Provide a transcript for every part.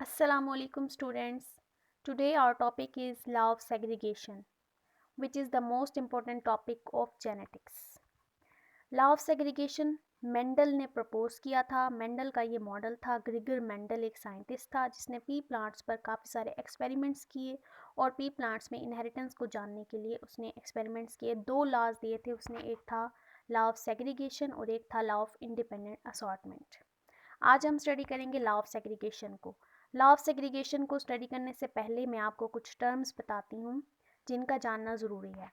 Assalamualaikum students. Today our topic is law of segregation, which is the most important topic of genetics. Law of segregation Mendel ने propose किया था। Mendel का ये model था। ग्रिगर Mendel एक scientist था जिसने पी प्लांट्स पर काफ़ी सारे एक्सपेरिमेंट्स किए और पी प्लांट्स में इनहेरिटेंस को जानने के लिए उसने एक्सपेरिमेंट्स किए। दो लॉज दिए थे उसने, एक था लॉ ऑफ सेग्रीगेशन और एक था लॉ ऑफ इंडिपेंडेंट असॉर्टमेंट। आज हम स्टडी करेंगे लॉ ऑफ सेग्रीगेशन को। लॉ ऑफ सेग्रीगेशन को स्टडी करने से पहले मैं आपको कुछ टर्म्स बताती हूँ जिनका जानना ज़रूरी है।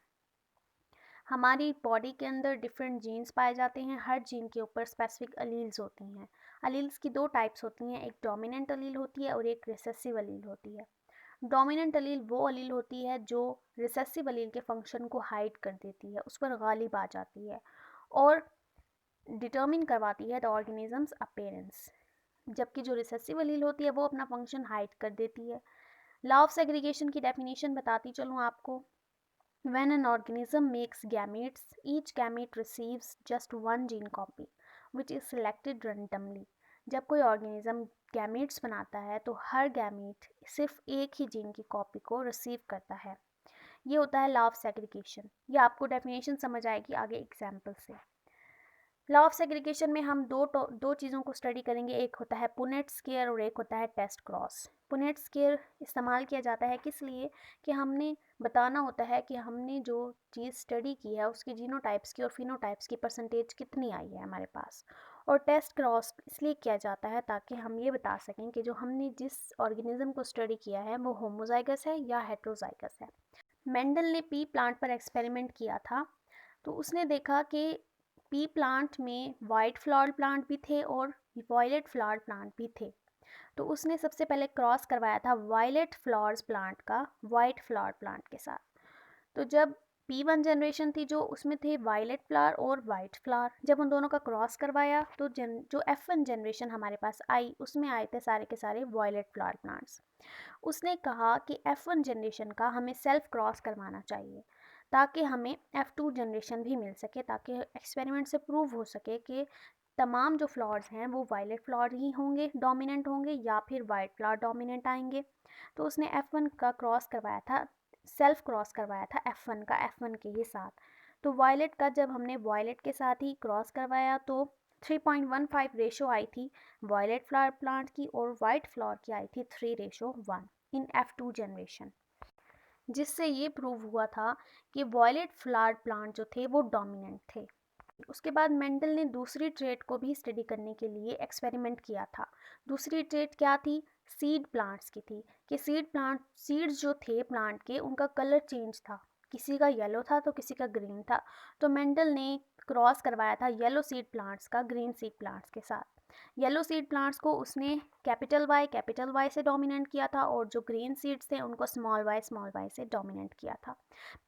हमारी बॉडी के अंदर डिफरेंट जीन्स पाए जाते हैं। हर जीन के ऊपर स्पेसिफिक अलील्स होती हैं। अलील्स की दो टाइप्स होती हैं, एक डोमिनेंट अलील होती है और एक रिसेसिव अलील होती है। डोमिनेंट अलील वो अलील होती है जो रिसेसिव अलील के फंक्शन को हाइड कर देती है, उस पर गालिब आ जाती है और डिटर्मिन करवाती है द ऑर्गेनिजम्स अपीयरेंस। जबकि जो रिसेसिव अलील होती है वो अपना फंक्शन हाइड कर देती है। लॉ ऑफ सेग्रीगेशन की डेफिनेशन बताती चलूँ आपको। When an organism makes gametes, each gamete receives just one gene copy, which is selected randomly. जब कोई ऑर्गेनिज्म गैमेट्स बनाता है तो हर गैमेट सिर्फ एक ही जीन की कॉपी को रिसीव करता है। ये होता है लॉ ऑफ सेग्रीगेशन। ये आपको डेफिनेशन समझ आएगी आगे एग्जाम्पल से। लॉ ऑफ सेग्रीगेशन में हम दो चीज़ों को स्टडी करेंगे, एक होता है पुनेट स्केयर और एक होता है टेस्ट क्रॉस। पुनेट स्केयर इस्तेमाल किया जाता है किस लिए कि हमने बताना होता है कि हमने जो चीज़ स्टडी की है उसकी जीनोटाइप्स की और फिनोटाइप्स की परसेंटेज कितनी आई है हमारे पास। और टेस्ट क्रॉस इसलिए किया जाता है ताकि हम ये बता सकें कि जो हमने जिस ऑर्गेनिज्म को स्टडी किया है वो होमोजाइगस है या हेट्रोजाइगस है। मेंडल ने पी प्लांट पर एक्सपेरिमेंट किया था तो उसने देखा कि पी प्लांट में वाइट फ्लावर्ड प्लांट भी थे और वायलेट फ्लावर्ड प्लांट भी थे। तो उसने सबसे पहले क्रॉस करवाया था वायलेट फ्लावर्स प्लांट का वाइट फ्लावर प्लांट के साथ। तो जब P1 जनरेशन थी जो उसमें थे वायलेट फ्लावर और वाइट फ्लावर, जब उन दोनों का क्रॉस करवाया तो जो F1 जनरेशन हमारे पास आई उसमें आए थे सारे के सारे वायलेट फ्लावर प्लांट्स। उसने कहा कि F1 जनरेशन का हमें सेल्फ क्रॉस करवाना चाहिए ताकि हमें F2 जनरेशन भी मिल सके, ताकि एक्सपेरिमेंट से प्रूव हो सके कि तमाम जो फ्लावर्स हैं वो वायलेट फ्लावर ही होंगे, डोमिनेंट होंगे या फिर वाइट फ्लावर डोमिनेंट आएंगे। तो उसने F1 का क्रॉस करवाया था, सेल्फ क्रॉस करवाया था F1 का F1 के ही साथ। तो वायलेट का जब हमने वायलेट के साथ ही क्रॉस करवाया तो 3.15 रेशो आई थी वायलेट फ्लावर प्लांट की और वाइट फ्लावर की आई थी 3:1 इन F2 जनरेशन, जिससे ये प्रूव हुआ था कि वायलेट फ्लावर प्लांट जो थे वो डोमिनेंट थे। उसके बाद मेंडल ने दूसरी ट्रेट को भी स्टडी करने के लिए एक्सपेरिमेंट किया था। दूसरी ट्रेट क्या थी? सीड प्लांट्स की थी कि सीड्स जो थे प्लांट के उनका कलर चेंज था, किसी का येलो था तो किसी का ग्रीन था। तो मेंडल ने क्रॉस करवाया था येलो सीड प्लांट्स का ग्रीन सीड प्लांट्स के साथ। येलो सीड प्लांट्स को उसने कैपिटल वाई से डोमिनेंट किया था और जो ग्रीन सीड्स थे उनको स्मॉल वाई से डोमिनेंट किया था।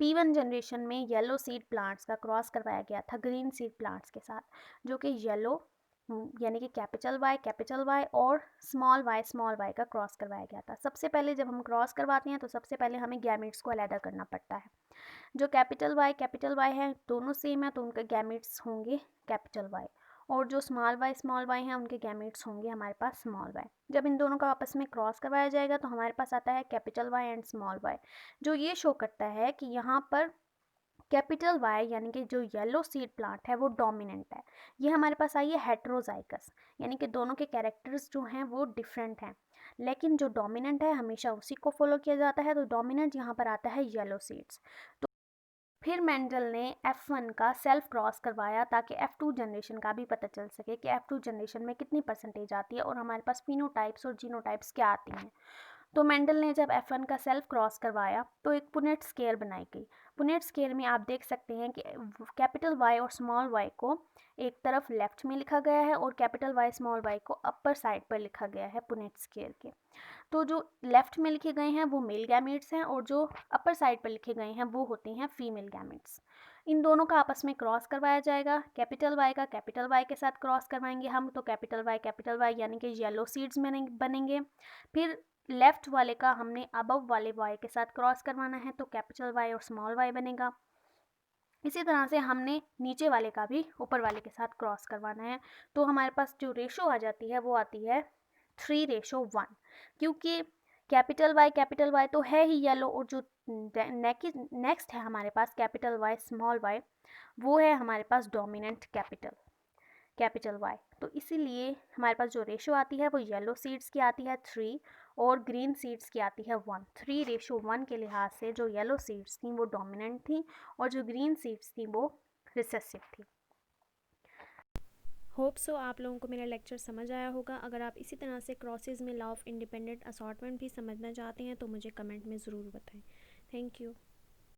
P1 जनरेशन में येलो सीड प्लांट्स का क्रॉस करवाया गया था ग्रीन सीड प्लांट्स के साथ, जो कि येलो यानी कि कैपिटल वाई और स्मॉल वाई का क्रॉस करवाया गया था। सबसे पहले जब हम क्रॉस करवाते हैं तो सबसे पहले हमें गैमेट्स को अलग करना पड़ता है। जो कैपिटल वाई है दोनों सेम है तो उनके गैमेट्स होंगे कैपिटल वाई, और जो स्मॉल वाई हैं उनके गैमेट्स होंगे हमारे पास स्मॉल वाई। जब इन दोनों का आपस में क्रॉस करवाया जाएगा तो हमारे पास आता है capital Y and small Y, जो ये शो करता है कि यहाँ पर कैपिटल वाई यानी कि जो येलो सीड प्लांट है वो डोमिनेंट है। ये हमारे पास आई है हेट्रोजाइगस, यानी कि दोनों के कैरेक्टर्स जो हैं वो डिफरेंट हैं, लेकिन जो डोमिनेंट है हमेशा उसी को फॉलो किया जाता है। तो डोमिनेंट यहाँ पर आता है येलो सीड्स। तो फिर मेंडल ने F1 का सेल्फ क्रॉस करवाया ताकि F2 जनरेशन का भी पता चल सके कि F2 जनरेशन में कितनी परसेंटेज आती है और हमारे पास फिनोटाइप्स और जीनोटाइप्स क्या आती हैं। तो मेंडल ने जब F1 का सेल्फ क्रॉस करवाया तो एक पुनेट स्केयर बनाई गई। पुनेट स्केयर में आप देख सकते हैं कि कैपिटल वाई और स्मॉल वाई को एक तरफ लेफ्ट में लिखा गया है और कैपिटल वाई स्मॉल वाई को अपर साइड पर लिखा गया है पुनेट स्केयर के। तो जो लेफ्ट में लिखे गए हैं वो मेल गैमेट्स हैं और जो अपर साइड पर लिखे गए हैं वो होते हैं फीमेल गैमेट्स। इन दोनों का आपस में क्रॉस करवाया जाएगा। कैपिटल वाई का कैपिटल वाई के साथ क्रॉस करवाएंगे हम तो कैपिटल वाई यानी कि येलो सीड्स बनेंगे। फिर लेफ्ट वाले का हमने अबव वाले वाई के साथ क्रॉस करवाना है तो कैपिटल वाई और स्मॉल वाई बनेगा। इसी तरह से हमने नीचे वाले का भी ऊपर वाले के साथ क्रॉस करवाना है। तो हमारे पास जो रेशो आ जाती है वो आती है 3:1, क्योंकि कैपिटल वाई तो है ही येलो, और जो नेक्स्ट है हमारे पास कैपिटल वाई स्मॉल वाई, वो है हमारे पास डोमिनेंट कैपिटल वाई। तो इसीलिए हमारे पास जो रेशो आती है वो येलो सीड्स की आती है 3 और ग्रीन सीड्स की आती है 1। 3:1 के लिहाज से जो येलो सीड्स थी वो डोमिनेंट थी और जो ग्रीन सीड्स थी वो रिसेसिव थी। होप सो आप लोगों को मेरा लेक्चर समझ आया होगा। अगर आप इसी तरह से क्रॉसेस में लॉ ऑफ इंडिपेंडेंट असॉर्टमेंट भी समझना चाहते हैं तो मुझे कमेंट में ज़रूर बताएं। Thank you.